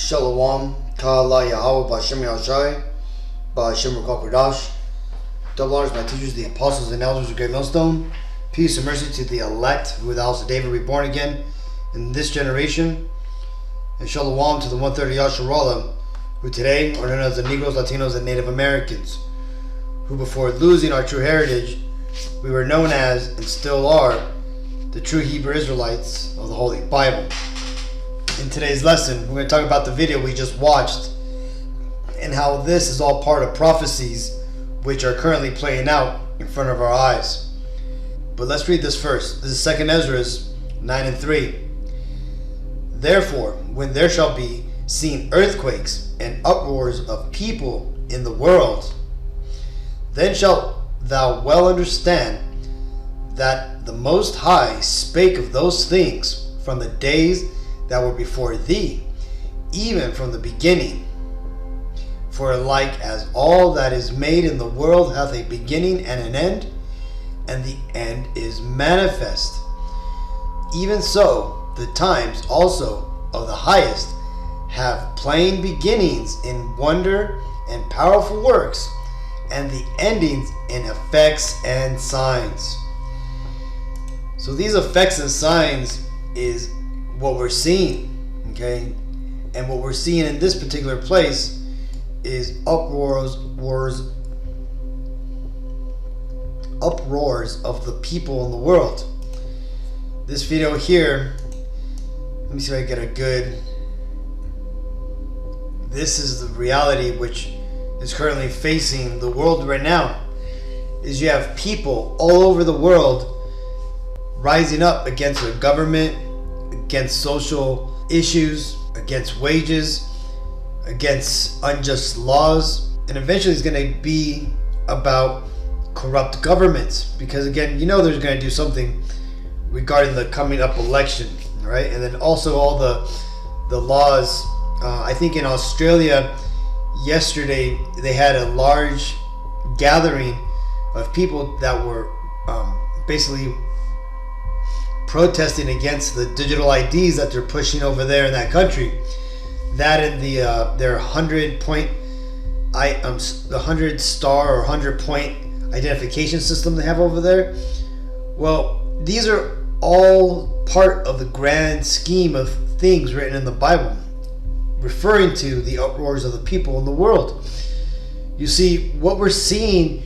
Shalom, Ka'ala Yahweh, Ba'Shem Yahshai, Ba'Shem Rukal Kodash. Double honors my teachers, the apostles and elders of Great Millstone. Peace and mercy to the elect who with the house of David reborn again in this generation. And Shalom to the 130 Yasharallah, who today are known as the Negroes, Latinos, and Native Americans, who before losing our true heritage, we were known as, and still are, the true Hebrew Israelites of the Holy Bible. In today's lesson, we're going to talk about the video we just watched and how this is all part of prophecies which are currently playing out in front of our eyes. But let's read this first. This is 2 Ezra 9:3. Therefore, when there shall be seen earthquakes and uproars of people in the world, then shalt thou well understand that the Most High spake of those things from the days that were before thee, even from the beginning. For like as all that is made in the world hath a beginning and an end, and the end is manifest, even so the times also of the highest have plain beginnings in wonder and powerful works, and the endings in effects and signs. So these effects and signs is what we're seeing, okay? And what we're seeing in this particular place is uproars of the people in the world. This video here, let me see if I get a good. This is the reality which is currently facing the world right now. Is you have people all over the world rising up against their government, against social issues, against wages, against unjust laws, and eventually it's going to be about corrupt governments, because again, you know there's going to do something regarding the coming up election, right? And then also all the laws. I think in Australia yesterday they had a large gathering of people that were basically protesting against the digital IDs that they're pushing over there in that country. That and their 100 star or 100 point identification system they have over there. Well, these are all part of the grand scheme of things written in the Bible, referring to the uproars of the people in the world. You see, what we're seeing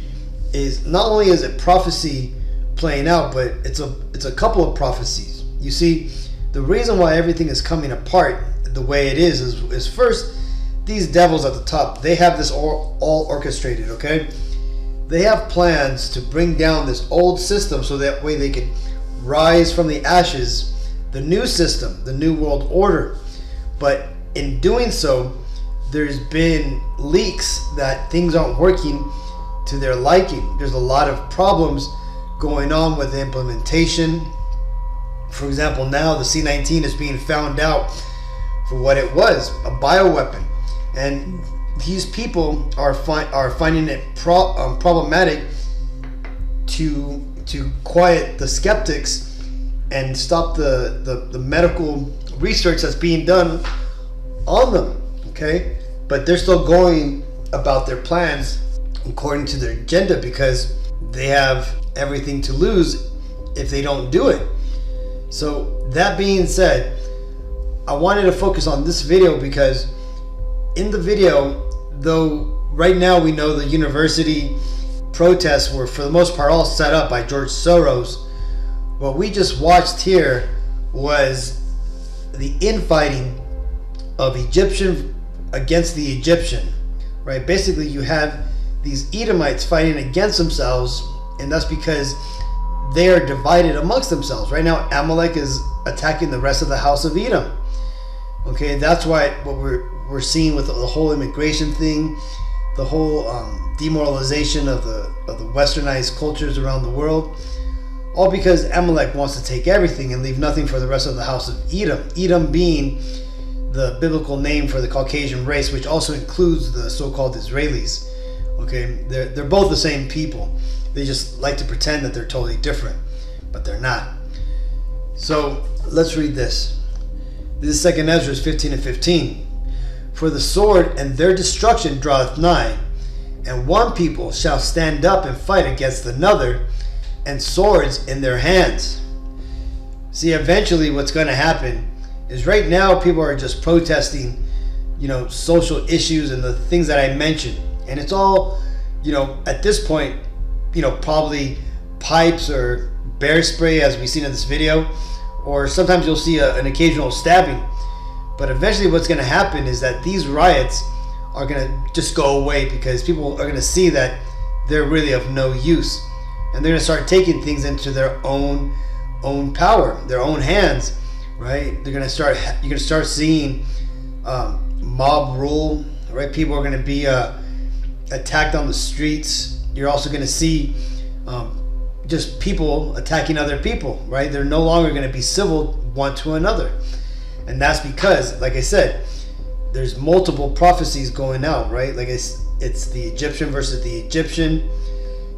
is not only is it prophecy playing out, but it's a couple of prophecies. You see, the reason why everything is coming apart the way it is first, these devils at the top, they have this all orchestrated, okay? They have plans to bring down this old system so that way they can rise from the ashes, the new system, the new world order. But in doing so, there's been leaks that things aren't working to their liking. There's a lot of problems going on with the implementation. For example, now the C-19 is being found out for what it was, a bioweapon, and these people are finding it problematic to quiet the skeptics and stop the medical research that's being done on them, okay? But they're still going about their plans according to their agenda, because they have everything to lose if they don't do it. So that being said, I wanted to focus on this video because in the video, though right now we know the university protests were for the most part all set up by George Soros, what we just watched here was the infighting of Egyptian against the Egyptian, right? Basically you have these Edomites fighting against themselves, and that's because they are divided amongst themselves. Right now Amalek is attacking the rest of the house of Edom. Okay, that's why what we're seeing with the whole immigration thing, the whole demoralization of the westernized cultures around the world, all because Amalek wants to take everything and leave nothing for the rest of the house of Edom. Edom being the biblical name for the Caucasian race, which also includes the so-called Israelis. Okay, they're both the same people. They just like to pretend that they're totally different, but they're not. So let's read this. This is 2 Ezra 15 and 15. For the sword and their destruction draweth nigh, and one people shall stand up and fight against another, and swords in their hands. See, eventually what's going to happen is right now people are just protesting, social issues and the things that I mentioned. And it's all, at this point, probably pipes or bear spray, as we've seen in this video, or sometimes you'll see an occasional stabbing. But eventually what's going to happen is that these riots are going to just go away, because people are going to see that they're really of no use, and they're going to start taking things into their own power, their own hands, right? You're going to start seeing mob rule, right? People are going to be attacked on the streets. You're also going to see just people attacking other people, right? They're no longer going to be civil one to another. And that's because, like I said, there's multiple prophecies going out, right? Like it's the Egyptian versus the Egyptian.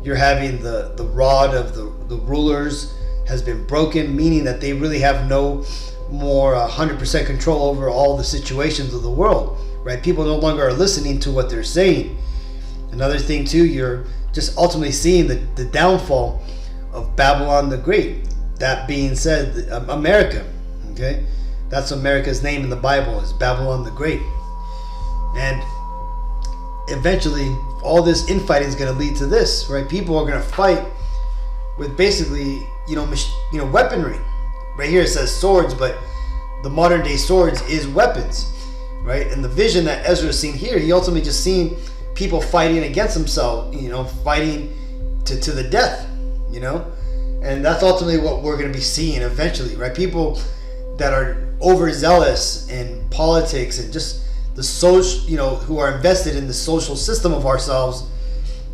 You're having the rod of the rulers has been broken, meaning that they really have no more 100% control over all the situations of the world, right? People no longer are listening to what they're saying. Another thing too, you're just ultimately seeing the downfall of Babylon the Great. That being said, America, okay? That's America's name in the Bible, is Babylon the Great. And eventually, all this infighting is going to lead to this, right? People are going to fight with basically, weaponry. Right here it says swords, but the modern day swords is weapons, right? And the vision that Ezra's seen here, he ultimately just seen people fighting against themselves, fighting to the death, and that's ultimately what we're going to be seeing eventually, right? People that are overzealous in politics and just the social, who are invested in the social system of ourselves,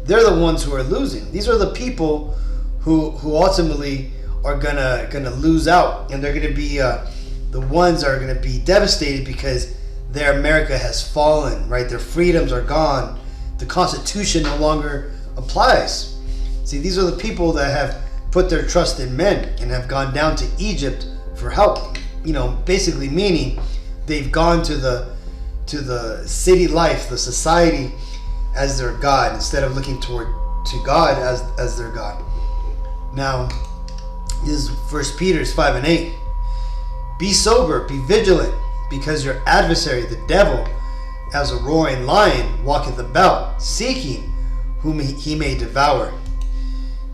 they're the ones who are losing. These are the people who ultimately are gonna lose out, and they're gonna be the ones that are gonna be devastated because their America has fallen, right? Their freedoms are gone. The Constitution no longer applies. See, these are the people that have put their trust in men and have gone down to Egypt for help. Basically meaning they've gone to the city life, the society, as their God, instead of looking to God as their God. Now, this is 1 Peter 5:8. Be sober, be vigilant, because your adversary, the devil, as a roaring lion, walketh about, seeking whom he may devour.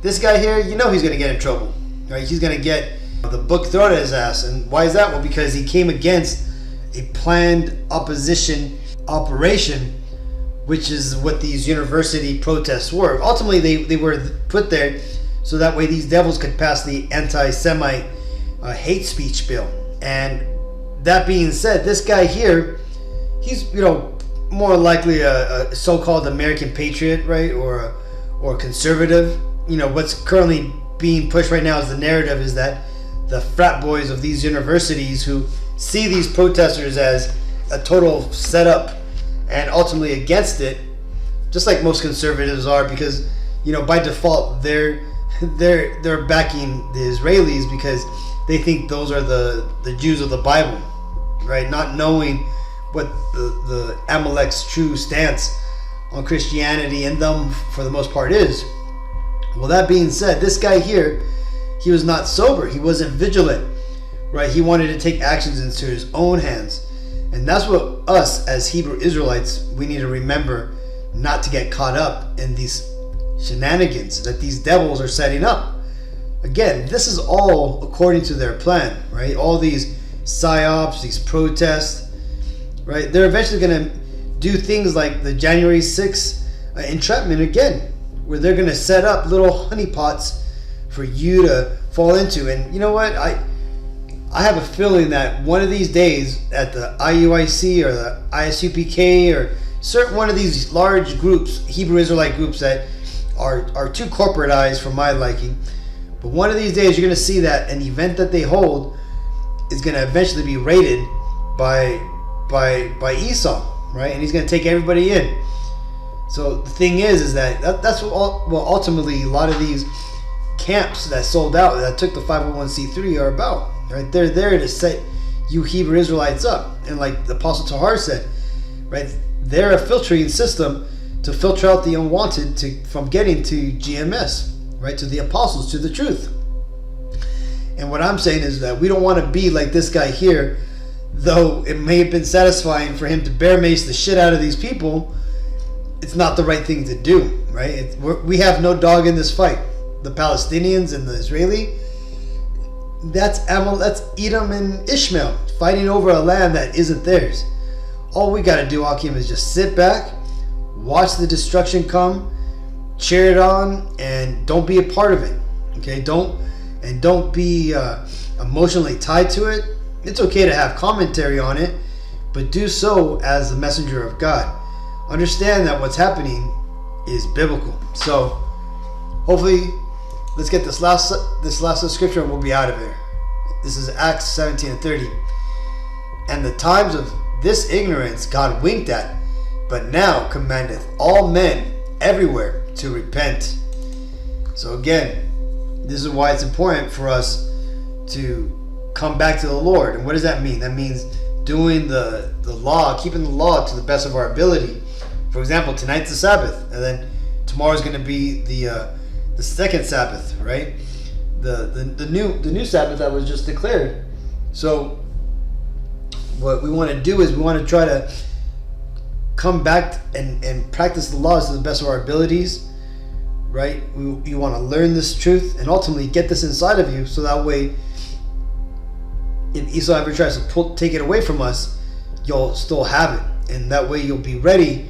This guy here, he's going to get in trouble, right? He's going to get the book thrown at his ass. And why is that? Well, because he came against a planned opposition operation, which is what these university protests were. Ultimately, they were put there so that way these devils could pass the anti-Semite hate speech bill. And that being said, this guy here, he's more likely a so-called American patriot, right, or conservative. What's currently being pushed right now is the narrative is that the frat boys of these universities who see these protesters as a total setup and ultimately against it, just like most conservatives are, because by default they're backing the Israelis because they think those are the Jews of the Bible, right? Not knowing what the Amalek's true stance on Christianity and them for the most part is. Well, that being said, this guy here, he was not sober. He wasn't vigilant, right? He wanted to take actions into his own hands. And that's what us as Hebrew Israelites, we need to remember, not to get caught up in these shenanigans that these devils are setting up. Again, this is all according to their plan, right? All these psyops, these protests, right? They're eventually going to do things like the January 6th entrapment again, where they're going to set up little honeypots for you to fall into. And you know what? I have a feeling that one of these days at the IUIC or the ISUPK or certain one of these large groups, Hebrew Israelite groups that are too corporatized for my liking, but one of these days you're going to see that an event that they hold is going to eventually be raided by Esau, right? And he's going to take everybody in. So the thing is that's what ultimately a lot of these camps that sold out, that took the 501c3 are about, right? They're there to set you Hebrew Israelites up. And like the Apostle Tahar said, right? They're a filtering system to filter out the unwanted from getting to GMS, right? To the apostles, to the truth. And what I'm saying is that we don't want to be like this guy here, though it may have been satisfying for him to bear mace the shit out of these people. It's not the right thing to do, right? We have no dog in this fight. The Palestinians and the Israeli, that's Edom and Ishmael fighting over a land that isn't theirs. All we got to do, Akim, is just sit back, watch the destruction come, cheer it on, and don't be a part of it. Okay, don't be emotionally tied to it. It's okay to have commentary on it, but do so as the messenger of God. Understand that what's happening is biblical. So hopefully, let's get this last scripture and we'll be out of here. This is Acts 17:30. And the times of this ignorance God winked at, but now commandeth all men everywhere to repent. So again, this is why it's important for us to come back to the Lord. And what does that mean? That means doing the law, keeping the law to the best of our ability. For example, tonight's the Sabbath, and then tomorrow's going to be the second Sabbath, right? The new Sabbath that was just declared. So what we want to do is we want to try to come back and practice the laws to the best of our abilities, right? You want to learn this truth and ultimately get this inside of you, so that way, if Esau ever tries to take it away from us, you'll still have it, and that way you'll be ready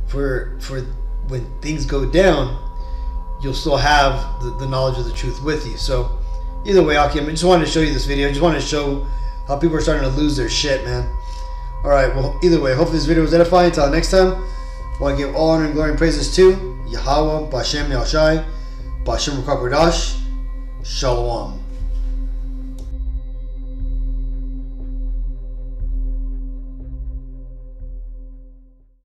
for when things go down. You'll still have the knowledge of the truth with you. So either way, Akim, I just wanted to show you this video. I just wanted to show how people are starting to lose their shit, man. Alright, well, either way, hopefully this video was edifying. Until next time, I want to give all honor and glory and praises to Yahweh, Bashem Yahushai, Bashem Rakakodash, Shalom.